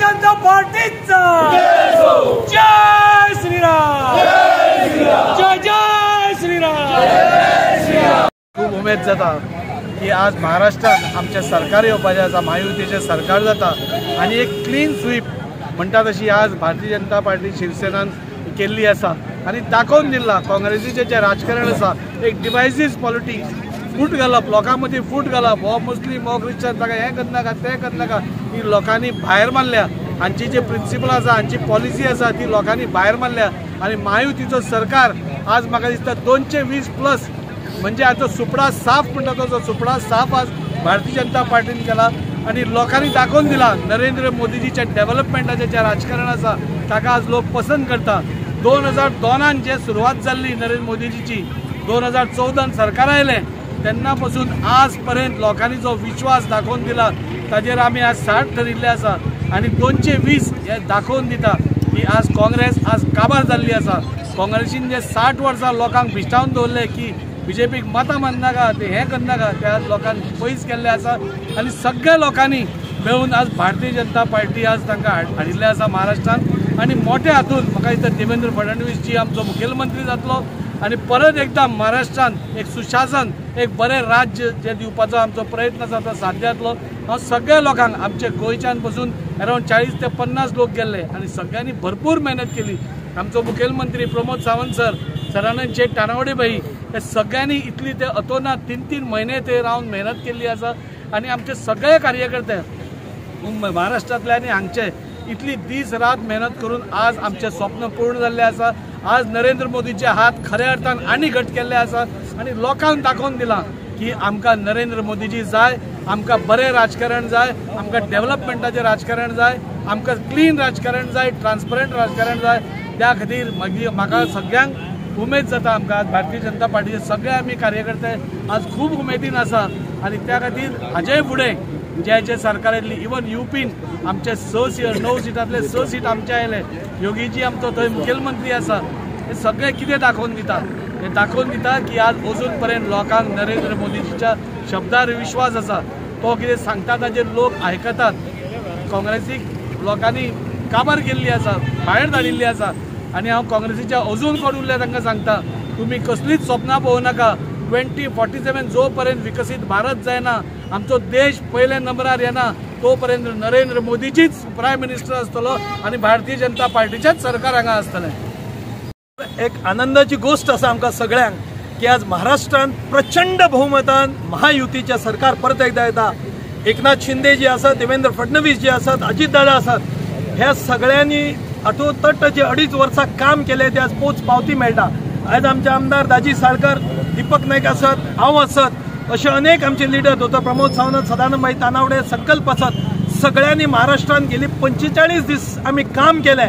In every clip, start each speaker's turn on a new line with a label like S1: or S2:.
S1: जनता पार्टीचा जय श्रीराम, जय जय श्रीराम।
S2: खूप उमेद जाता की आज महाराष्ट्रात आमचे सरकार येवपाचें आसा, महायुतीचें सरकार जाता आणि एक क्लीन स्वीप म्हणटा तशी आज भारतीय जनता पार्टी शिवसेनान केल्ली आसा आणि दाखोवन दिला काँग्रेसीचें जे राजकारण आसा एक डिवायसीस पॉलिटिक्स फूट घालप, लोकां मदीं फूट घालप, हो मुस्लीम हो क्रिश्चन ताका हें करनाका तें करनाका, ही लोकांनी भायर मारल्या। हांची जे प्रिंसिपल आसा, हांची पॉलिसी आसा ती लोकांनी भायर मारल्या आणि महायुतीचो सरकार आज म्हाका दिसता 220+ म्हणजे आता सुपडा साफ म्हणटा तो सुपडा साफ आज भारतीय जनता पार्टीन केला आणि लोकांनी दाखोवन दिला नरेंद्र मोदीजीच्या डेव्हलपमेंटाचें जे राजकारण आसा ताका आज लोक पसंत करता। 2002 जे सुरवात जाल्ली नरेंद्र मोदीजीची, 2014 सरकार आयलें तेन्ना पासून आज पर्यंत लोकांनी जो विश्वास दाखोवन दिला ताजेर आमी आज 60 ठरिल्ले आसा आणि 220 हे दाखोवन दिता की आज काँग्रेस आज काबार जाल्ली आसा। काँग्रेसीन जे 60 वर्सां लोकांक भिष्टावन दवरले की बीजेपीक मतां माननाका ते हें करनाका ते आज लोकांनी पयस केल्ले आसा आणि सगळ्या लोकांनी मेळून आज भारतीय जनता पार्टी आज तांकां हाडिल्ले आसा महाराष्ट्रात आणि मोठ्या हातून म्हाका दिसता देवेंद्र फडणवीस जी आमचो मुखेलमंत्री जातलो आणि परत एकदा महाराष्ट्रात एक सुशासन एक बरें राज्य जे दिवपाचो आमचो प्रयत्न आसा तो साध्य जातलो। हांव सगळ्या लोकांक आमचे गोंयच्यान पासून अरावंड 40 ते 50 लोक गेल्ले आणि सगळ्यांनी भरपूर मेहनत केली। आमचो मुखेलमंत्री प्रमोद सावंत सरान जे टानावडे बाई हे सगळ्यांनी इतली ते अतोनात 3-3 महिने ते रावन मेहनत केल्ली आसा आणि आमचे सगळे कार्यकर्ते महाराष्ट्रातले आणि हांगचे इतली दीस रात मेहनत करून आज आमचे स्वप्न पूर्ण जाल्ले आसा। आज नरेंद्र मोदीचे हात खऱ्या अर्थान आनी घट केल्ले आसा आणि लोकांक दाखोवन दिला की आमकां नरेंद्र मोदीजी जाय, आमकां बरें राजकारण जाय, आमकां डेव्हलपमेंटाचें राजकारण जाय, आमकां क्लीन राजकारण जाय, ट्रान्सपरंट राजकारण जाय। त्या खातीर म्हाका सगळ्यांक उमेद जाता आमकां आज भारतीय जनता पार्टीचे सगळे आमी कार्यकर्ते आज खूब उमेदीन आसा आणि त्या खातीर हाजे फुडें जे सरकार येयल्ली इवन युपीन आमचे 9 सिटांतले 6 सीट आमचे आयले, योगीजी आमचो थंय मुखेलमंत्री आसा, हे सगळे कितें दाखोवन दिता, हे दाखोवन दिता की आज अजून पर्यंत लोकांक नरेंद्र मोदीजीच्या शब्दार विश्वास आसा, तो कितें सांगता ताजेर लोक आयकतात। काँग्रेसीक लोकांनी काबार केल्ली आसा, भायर धाडिल्ली आसा आणि हांव काँग्रेसीच्या अजून कोण उरले तांकां सांगता तुमी कसलीच स्वप्नां पळोवं नाका। 2047 जो पर्यंत विकसीत भारत जायना, आमचो देश पयले नंबरार येना तो पर्यंत नरेंद्र मोदीजीच प्रायम मिनिस्टर आसतलो आणि भारतीय जनता पार्टीचेच सरकार हांगा आसतलें।
S3: एक आनंदाची गोष्ट आसा आमकां सगळ्यांक की आज महाराष्ट्रात प्रचंड बहुमतान महायुतीचे सरकार परत एकदा येता। एकनाथ शिंदे जी आसात, देवेंद्र फडणवीस जी आसात, अजितदादा आसात, ह्या सगळ्यांनी अठोतट जे 2.5 वर्सां काम केले ते आज पोच पावती मेळटा। आज आमचे आमदार दाजी साळकर, दीपक नायक आसात, हांव आसात, असे अनेक आमचे लिडर दोतोर प्रमोद सावंत, सदानंद तानावडे, संकल्प आसात, सगळ्यांनी महाराष्ट्रात गेली 45 दीस आम्ही काम केले।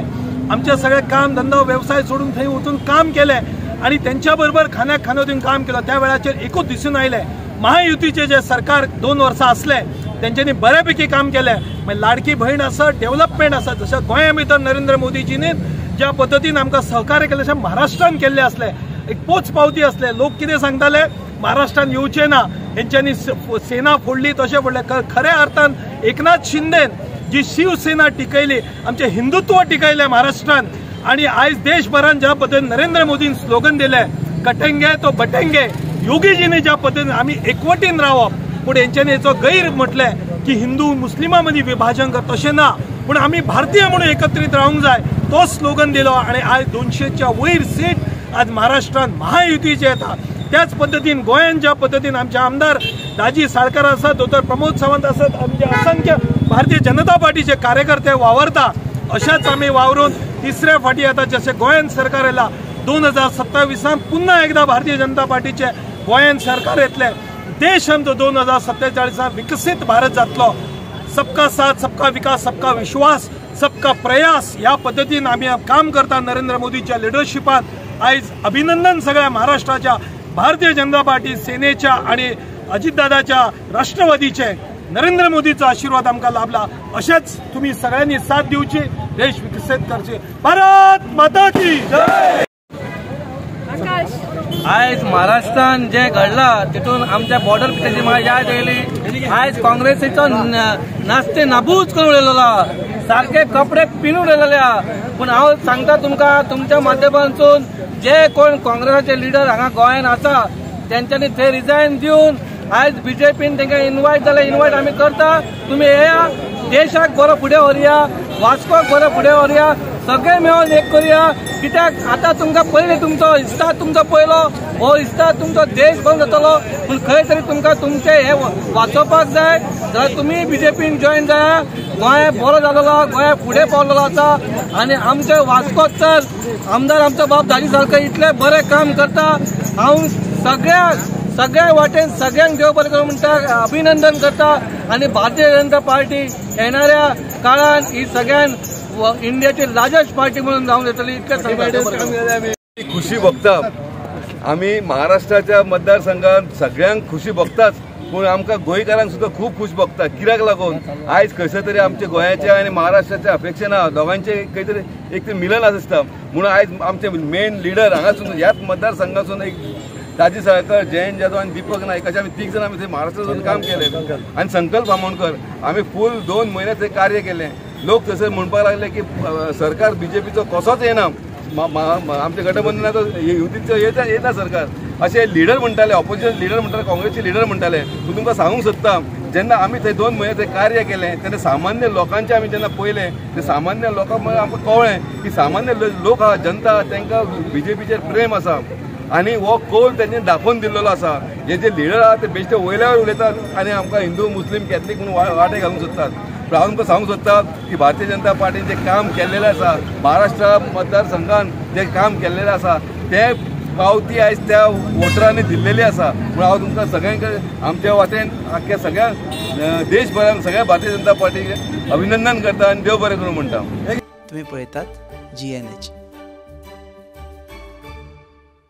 S3: आमचे सगळे काम धंदो व्यवसाय सोडून थंय वचून काम केले आणि त्यांच्या बरोबर खाण्याक खाणो दिवन काम केलं। त्या वेळाचेर एकूच दिसून आयले महायुतीचे जे सरकार 2 वर्सां असले त्यांच्यानी बऱ्यापैकी काम केले। लाडकी बहीण आसत, डेव्हलपमेंट आसत, जशें गोंया भितर नरेंद्र मोदीजीनी ज्या पद्दतीन आमकां सहकार्य केले तशें महाराष्ट्रात केल्ले असले, एक पोच पावती असले। लोक कितें सांगताले महाराष्ट्रात येवचे ना, हेंच्यांनी सेना फोडली तशें फोडले। खऱ्या अर्थान एकनाथ शिंदेन जी शिवसेना टिकयली, आमचे हिंदुत्व टिकयले महाराष्ट्रात आणि आज देशभरात ज्या पद्धतीन नरेंद्र मोदीन स्लोगन दिले कटेंगे तो बटेंगे, योगीजीने ज्या पद्धतीन आम्ही एकवटीन रावप, पण हेंच्यांनी हेचो गैर म्हटले की हिंदू मुस्लिमां मदीं विभाजन कर, तशें ना, पण आम्ही भारतीय म्हणून एकत्रित रावंक जाय तो स्लोगन दिलो आणि आज 200च्या वयर सीट आज महाराष्ट्रात महायुतीचे येता। त्याच पद्धतीन गोंयान ज्या पद्धतीन आमचे आमदार दाजी साळकर आसात, दोतोर प्रमोद सावंत आसात, आमचे असंख्य भारतीय जनता पार्टीचे कार्यकर्ते वावरता, अशाच आम्ही वावरून तिसऱ्या फाटी आता जसे गोंयान सरकार येला 2027 पुन्हा एकदा भारतीय जनता पार्टीचे गोंयान सरकार येतले। देश आमचो 2047 विकसित भारत जातलो। सबका साथ, सबका विकास, सबका विश्वास, सबका प्रयास या पद्धतीन आम्ही काम करता नरेंद्र मोदीच्या लिडरशिपात। आज अभिनंदन सगळ्या महाराष्ट्राच्या भारतीय जनता पार्टी सेनेच्या आणि अजितदादाच्या राष्ट्रवादीचे। नरेंद्र मोदीचा आशीर्वाद आमकां लाभला, अशेच तुम्ही सगळ्यांनी साथ दिवची, देश विकसित करचे। भारत माता की जय।
S2: आज महाराष्ट्रात जे घडला तितून आमच्या बॉर्डर पिटाची म्हाका याद येयली। आज काँग्रेसीचो नास्ते नाबूद करून उडयलो।
S1: सारखे कपडे पिनून राहिलेले आहा. पूण हांव सांगता तुमकां तुमच्या माध्यमांतून जे कोण काँग्रेसाचे लिडर हांगा गोंयांत आसा तेंच्यांनी थंय रिजायन दिवन आज बीजेपीन तांकां इन्वायट जाल्यार इन्वायट आमी करता. तुमी येया, देशाक बरो फुडें व्हरया, वास्कोक बरो फुडें व्हरया, सगळे मेळून एक करुया. कित्याक आतां तुमकां पयलीं तुमचो इस्ताद तुमचो पयलो हो इस्ताद तुमचो देश बंद जातलो, पूण खंय तरी तुमकां तुमचे हे वाचोवपाक जाय जाल्यार तुमी बीजेपीन जॉयन जाया. गोंय बरो जालोलो, गोंय फुडें पावलेलो आसा आनी आमचे वास्कोच तर आमदार आमचो बाप दाजी सारको इतले बरें काम करता. हांव सगळ्या वाटेन सगळ्यांक देव बरें करूं म्हणटा, अभिनंदन करता. आनी भारतीय जनता पार्टी येणाऱ्या काळात ही सगळ्यान इंडियाची लार्जस्ट पार्टी म्हणून जाऊन येतली. इतके
S4: खुशी बघता आम्ही महाराष्ट्राच्या मतदारसंघात सगळ्यांक खुशी बघताच, पण आमकां गोंयकारांक सुद्धा खूप खुश बघता. कित्याक लागून आयज खंयसर तरी आमच्या गोंयाच्या आनी महाराष्ट्राच्या अपेक्षेन दोगांचे खंय तरी एक तरी मिलन आसता. म्हणून आयज आमचे मेन लिडर हांगासून ह्याच मतदारसंघासून एक दाजी साळकर, जयंत जाधव आणि दीपक नाईक अशे आम्ही 3 जण आम्ही महाराष्ट्रातून काम केले. आणि संकल्प आमोणकर आम्ही फूल 2 महिने ते कार्य केले. लोक तसे म्हणपाक लागले की सरकार बीजेपीचो कसोच येना, आमच्या गठबंधनाचो युतीचो येता सरकार असे लिडर म्हणटाले, ऑपोजिशन लिडर म्हणटाले, काँग्रेसचे लिडर म्हणटाले. पूण तुमकां सांगूंक सोदता जेन्ना आमी थंय 2 महिने ते कार्य केले तेन्ना सामान्य लोकांचे आमी जेन्ना पळयले ते सामान्य लोकांक आमकां कळ्ळें की सामान्य लोक आहा जनता तांकां बीजेपीचेर प्रेम आसा आणि हो कौल त्यांनी दाखवून दिल्लो आसा. हे जे लिडर आहात ते बेश्टे वयल्यावर उलयतात आणि आमकां हिंदू मुस्लीम कॅथलीक म्हणून वाटे घालूंक सोदतात. हांव तुमकां सांगूंक सोदता की भारतीय जनता पार्टीन जे काम केल्लेलें आसा, महाराष्ट्र मतदारसंघान जे काम केल्लेलें आसा ते पावती आयज त्या वोटरांनी दिल्लेली आसा. पूण हांव तुमकां सगळ्यांक आमच्या वाटेन आख्या सगळ्या देशभरान सगळ्या भारतीय जनता पार्टीक अभिनंदन करता आनी देव बरें करूं म्हणटा.
S5: तुम्ही पळयतात GNH.